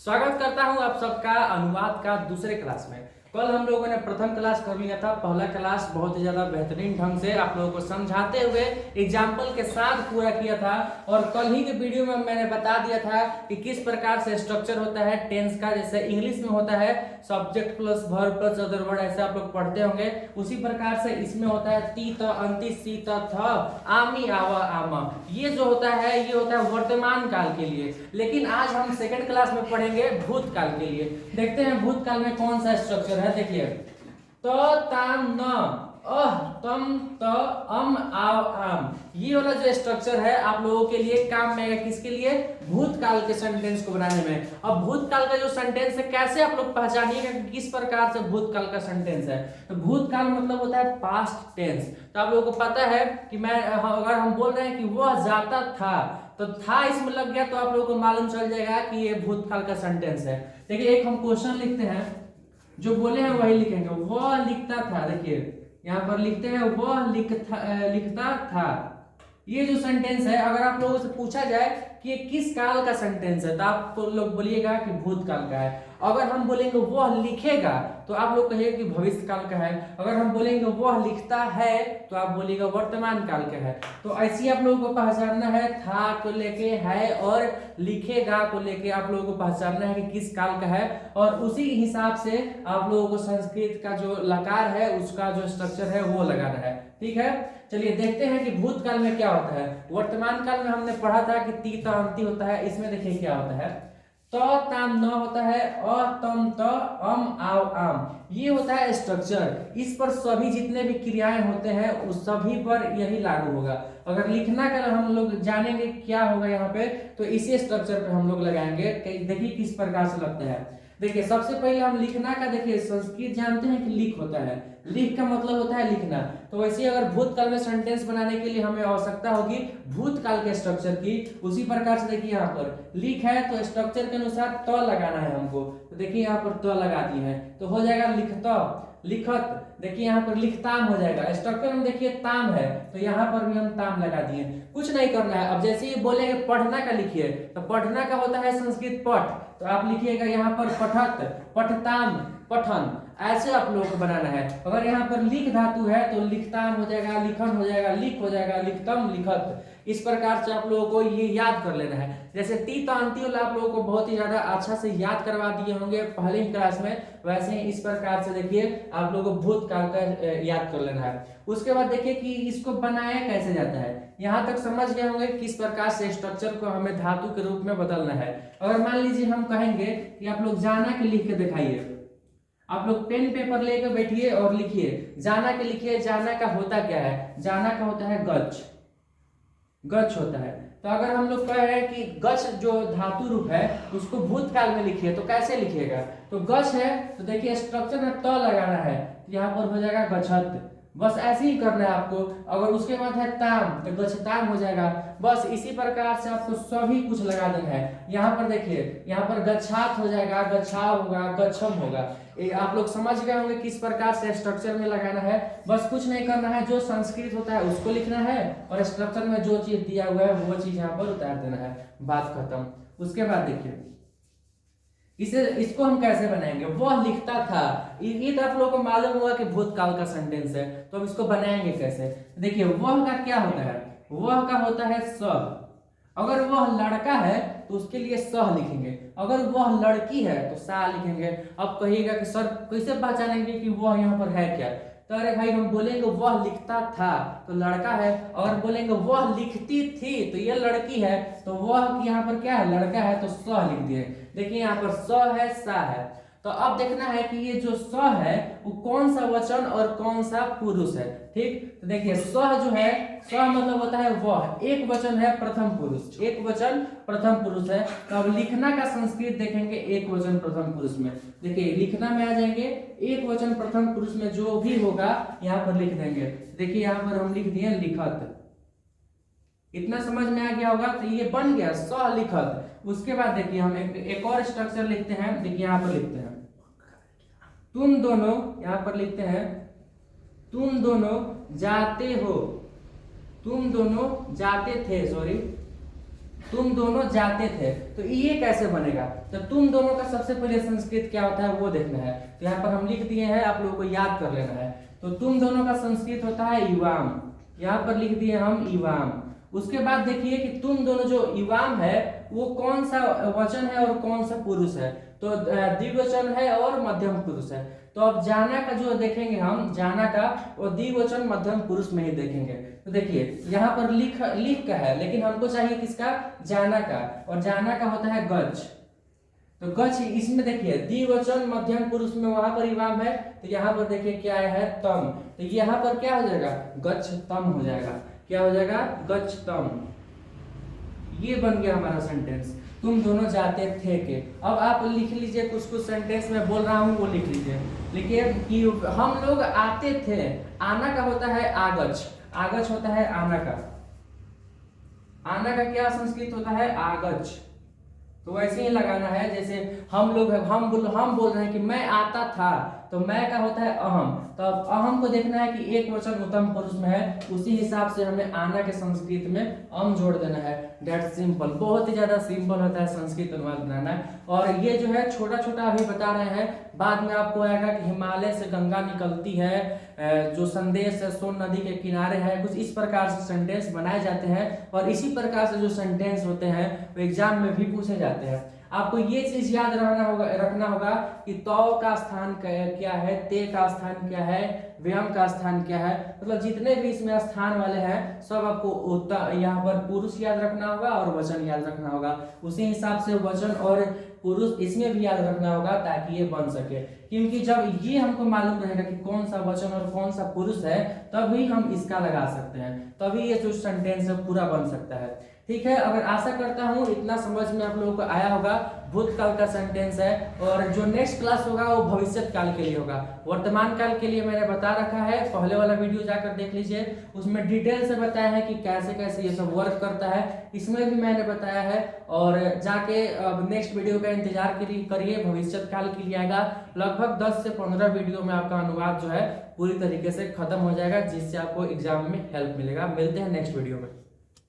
स्वागत करता हूं आप सबका अनुवाद का दूसरे क्लास में। कल हम लोगों ने प्रथम क्लास कर लिया था। पहला क्लास बहुत ही ज़्यादा बेहतरीन ढंग से आप लोगों को समझाते हुए एग्जाम्पल के साथ पूरा किया था। और कल ही के वीडियो में मैंने बता दिया था कि किस प्रकार से स्ट्रक्चर होता है टेंस का। जैसे इंग्लिश में होता है subject plus verb plus other word, ऐसे आप लोग पढ़ते होंगे। उसी प्रकार से इसमें होता है ती त अंति सी त थ आमी आवा आमा। ये जो होता है ये होता है वर्तमान काल के लिए। लेकिन आज हम सेकंड क्लास में पढ़ेंगे भूतकाल के लिए। देखते हैं भूतकाल में कौन सा स्ट्रक्चर है। देखिए त ताम न अह तम त अम आव आम, ये वाला जो स्ट्रक्चर है आप लोगों के लिए काम में आएगा। किसके लिए? भूतकाल के सेंटेंस को बनाने में। अब भूतकाल का जो सेंटेंस है कैसे आप लोग पहचानिएगा कि किस प्रकार से भूतकाल का सेंटेंस है। तो भूतकाल मतलब होता है पास्ट टेंस। तो आप लोगों को पता है कि अगर हम बोल रहे हैं कि वह जाता था तो था इसमें लग गया, तो आप लोगों को मालूम चल जाएगा कि ये भूतकाल का सेंटेंस है। देखिए एक हम क्वेश्चन लिखते हैं, जो बोले हैं वही लिखेंगे। वह लिखता था, देखिए यहाँ पर लिखते हैं वह लिखता था। ये जो सेंटेंस है अगर आप लोगों से पूछा जाए कि ये किस काल का सेंटेंस है तो आप लोग बोलिएगा कि भूतकाल का है। अगर हम बोलेंगे वह लिखेगा तो आप लोग कहिएगा कि भविष्य काल का है। अगर हम बोलेंगे वह लिखता है तो आप बोलिएगा वर्तमान काल का है। तो ऐसे आप लोगों को पहचानना है, था को लेके है और लिखेगा को लेके आप लोगों को पहचानना है कि किस काल का है। और उसी हिसाब से आप लोगों को संस्कृत का जो लकार है उसका जो स्ट्रक्चर है वो लगाना है। ठीक है, चलिए देखते हैं कि भूतकाल में क्या होता है। वर्तमान काल में हमने पढ़ा था कि ती त अंति होता है। इसमें देखिए क्या होता है, त ताम न होता है, अ तम त अम आव आम। ये होता है स्ट्रक्चर। इस पर सभी जितने भी क्रियाएं होते हैं उस सभी पर यही लागू होगा। अगर लिखना का हम लोग जानेंगे क्या होगा यहाँ पे, तो इसी स्ट्रक्चर पे हम लोग लगाएंगे। देखिए किस प्रकार से लगता है। देखिए सबसे पहले हम लिखना का, देखिए संस्कृत जानते हैं कि लिख होता है, लिख का मतलब होता है लिखना। तो वैसे अगर भूतकाल में सेंटेंस बनाने के लिए हमें आवश्यकता होगी भूतकाल के स्ट्रक्चर की। उसी प्रकार से देखिए यहाँ पर लिख है तो स्ट्रक्चर के अनुसार त लगाना है हमको। तो देखिए यहाँ पर त लगा दिए हैं तो हो जाएगा लिखता लिखत। देखिए यहाँ पर लिखताम हो जाएगा। स्ट्रक्चर में देखिए ताम है तो यहाँ पर भी हम ताम लगा दिए। कुछ नहीं करना है। अब जैसे ही बोलेंगे पढ़ना का लिखिए तो पढ़ना का होता है संस्कृत पठ, तो आप लिखिएगा यहाँ पर पठत पठताम पठन, ऐसे आप लोगों को बनाना है। अगर यहाँ पर लिख धातु है तो लिखताम हो जाएगा, लिखन हो जाएगा, लिख हो जाएगा, लिखतम लिखत। इस प्रकार से आप लोगों को ये याद कर लेना है। जैसे ती त अंति वाला आप लोगों को बहुत ही ज्यादा अच्छा से याद करवा दिए होंगे पहले ही क्लास में, वैसे ही इस प्रकार से देखिए आप लोगों को भूतकाल का याद कर लेना है। उसके बाद देखिए कि इसको बनाया कैसे जाता है। यहाँ तक समझ गए होंगे किस प्रकार से स्ट्रक्चर को हमें धातु के रूप में बदलना है। अगर मान लीजिए हम कहेंगे कि आप लोग जाना के लिख के दिखाइए, आप लोग पेन पेपर लेकर बैठिए और लिखिए जाना के लिखिए। जाना का होता क्या है? जाना का होता है गच, गच होता है। तो अगर हम लोग कह रहे हैं कि गच जो धातु रूप है उसको भूतकाल में लिखिए तो कैसे लिखिएगा? तो गच है तो देखिए स्ट्रक्चर में त लगाना है, तो यहाँ पर हो जाएगा गच्छत। बस ऐसे ही करना है आपको। अगर उसके बाद है ताम तो गच्छताम हो जाएगा। बस इसी प्रकार से आपको सभी कुछ लगा देना है। यहाँ पर देखिए यहाँ पर गच्छात हो जाएगा, गच्छाव होगा, गच्छम होगा। आप लोग समझ गए होंगे किस प्रकार से स्ट्रक्चर में लगाना है। बस कुछ नहीं करना है, जो संस्कृत होता है उसको लिखना है और स्ट्रक्चर में जो चीज दिया हुआ है वो चीज यहाँ पर उतार देना है। बात खत्म। उसके बाद देखिए इसको हम कैसे बनाएंगे। वह लिखता था, ये तो आप लोगों को मालूम होगा कि भूतकाल का सेंटेंस है, तो हम इसको बनाएंगे कैसे। देखिए वह का क्या होता है? वह का होता है स। अगर वह लड़का है तो उसके लिए सह लिखेंगे, अगर वह लड़की है तो सा लिखेंगे। अब कहिएगा कि सर कैसे पहचानेंगे कि वह यहाँ पर है क्या? तो अरे भाई हम बोलेंगे वह लिखता था तो लड़का है, और बोलेंगे वह लिखती थी तो ये लड़की है, तो वह यहाँ पर क्या है? लड़का है, तो स लिख दिए। देखिए यहाँ पर स है, सा है। तो अब देखना है कि ये जो स है वो कौन सा वचन और कौन सा पुरुष है। ठीक, तो देखिए स जो है, स मतलब होता है वह, एक वचन है प्रथम पुरुष, एक वचन प्रथम पुरुष है। तो अब लिखना का संस्कृत देखेंगे एक वचन प्रथम पुरुष में। देखिए लिखना में आ जाएंगे एक वचन प्रथम पुरुष में जो भी होगा यहाँ पर लिख देंगे। देखिए यहाँ पर हम लिख दिए लिखत। इतना समझ में आ गया होगा। तो ये बन गया स लिखत। उसके बाद देखिए हम एक और स्ट्रक्चर लिखते हैं। देखिए यहाँ पर लिखते हैं तुम दोनों, यहाँ पर लिखते हैं तुम दोनों जाते हो, तुम दोनों जाते थे, सॉरी तुम दोनों जाते थे, तो ये कैसे बनेगा? तो तुम दोनों का सबसे पहले संस्कृत क्या होता है वो देखना है। तो यहाँ पर हम लिख दिए हैं, आप लोगों को याद कर लेना है। तो तुम दोनों का संस्कृत होता है इवाम, यहाँ पर लिख दिए हम इवाम। उसके बाद देखिए कि तुम दोनों जो इवाम है वो कौन सा वचन है और कौन सा पुरुष है? तो द्विवचन है और मध्यम पुरुष है। तो अब जाना का जो देखेंगे हम, जाना का वो द्विवचन मध्यम पुरुष में ही देखेंगे। तो देखिए यहाँ पर लिख का है, लेकिन हमको चाहिए किसका? जाना का, और जाना का होता है गज। तो गज इसमें देखिए द्विवचन मध्यम पुरुष में वहां पर इवाम है, तो यहाँ पर देखिए क्या है? तम। तो यहाँ पर क्या हो जाएगा? गच्छ तम हो जाएगा। क्या हो जाएगा? गच्छ तम। ये बन गया हमारा सेंटेंस, तुम दोनों जाते थे के। अब आप लिख लीजिए, कुछ कुछ सेंटेंस में बोल रहा हूँ वो लिख लीजिए। लिखिए कि हम लोग आते थे, आना का होता है आगच, आगच होता है आना का। आना का क्या संस्कृत होता है? आगच। तो वैसे ही लगाना है, जैसे हम लोग हम बोल रहे हैं कि मैं आता था, तो मैं का होता है अहम। तो अब अहम को देखना है कि एक वचन उत्तम पुरुष में है, उसी हिसाब से हमें आना के संस्कृत में अम जोड़ देना है। डेट सिंपल, बहुत ही ज्यादा सिंपल होता है संस्कृत अनुवाद बनाना। और ये जो है छोटा छोटा अभी बता रहे हैं, बाद में आपको आएगा कि हिमालय से गंगा निकलती है, जो संदेश है सोन नदी के किनारे है, कुछ इस प्रकार से सेंटेंस बनाए जाते हैं। और इसी प्रकार से जो सेंटेंस होते हैं वो एग्जाम में भी पूछे जाते हैं। आपको ये चीज याद रखना होगा कि तौ का स्थान क्या है, ते का स्थान क्या है, व्यम का स्थान क्या है, मतलब जितने भी इसमें स्थान वाले हैं सब आपको यहाँ पर पुरुष याद रखना होगा और वचन याद रखना होगा। उसी हिसाब से वचन और पुरुष इसमें भी याद रखना होगा ताकि ये बन सके। क्योंकि जब ये हमको मालूम रहेगा कि कौन सा वचन और कौन सा पुरुष है, तभी हम इसका लगा सकते हैं, तभी ये जो सेंटेंस है पूरा बन सकता है। ठीक है, अगर आशा करता हूँ इतना समझ में आप लोगों को आया होगा। भूतकाल का सेंटेंस है, और जो नेक्स्ट क्लास होगा वो भविष्य काल के लिए होगा। वर्तमान काल के लिए मैंने बता रखा है, पहले वाला वीडियो जाकर देख लीजिए, उसमें डिटेल से बताया है कि कैसे कैसे ये सब वर्क करता है, इसमें भी मैंने बताया है। और जाके नेक्स्ट वीडियो का इंतजार करिए, भविष्य काल के लिए आएगा। लगभग 10 से 15 वीडियो में आपका अनुवाद जो है पूरी तरीके से खत्म हो जाएगा, जिससे आपको एग्जाम में हेल्प मिलेगा। मिलते हैं नेक्स्ट वीडियो में।